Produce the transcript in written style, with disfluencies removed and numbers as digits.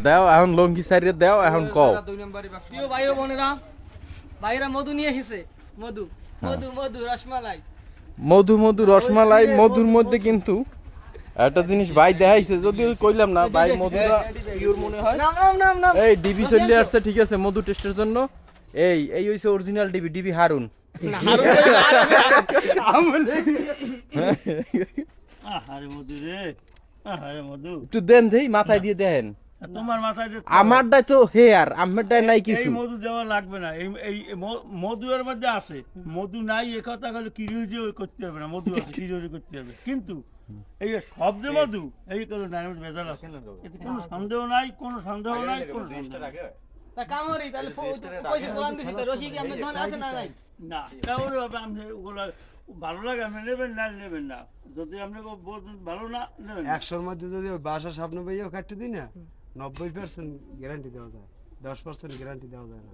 দাও এখন লঙ্গি সাইডে দাও এখন কও। প্রিয় ভাই ও বোনেরা, ভাইরা মধু নিয়ে এসেছে। মধু মধু মধু রসমালাই। মধু মধু রসমালাই, মধুর মধ্যে কিন্তু একটা জিনিস ভাই দেখাইছে, যদিও কইলাম না ভাই মধুরা পিওর মনে হয়। নাম নাম নাম নাম। এই ডিবি চলে আসছে, ঠিক আছে মধু টেস্টের জন্য। এই হইছে অরিজিনাল ডিবি, ডিবি হারুন। আরে মধু রে, আরে মধু একটু দেন দেই, মাথায় দিয়ে দেখেন। তোমার মাথায় যে আমারটাই তো হেয়ার, আমারটাই নাই এই কিছু। মধু দেওয়া লাগবে না, এই মধু এর মধ্যে আসে। মধু নাই এ কথা হলো কিরিওজি করতে হবে না, মধু আছে কিরিওজি করতে হবে। কিন্তু এই যে শব্দ মধু এই কোনো ডাইনামিক ভেজাল আছে, এতে কোনো সন্দেহ নাই, কোনো সন্দেহ নাই, কোনো সন্দেহ নাই। তা কামড়ি তাহলে কইছে কোরআন দিছি তো রশি কি আপনার দোকানে আছে না নাই? না তাহলে আপনি ওগুলো ভালো লাগে আপনি নেবেন না নেবেন না, যদি আপনি বলতেন ভালো না নেবেন না। 100-র মধ্যে যদি ওই বাসা স্বপ্ন পাইও কাটতে দিই না, 90% গ্যারান্টি দেওয়া যায়, 10% গ্যারান্টি দেওয়া যায় না।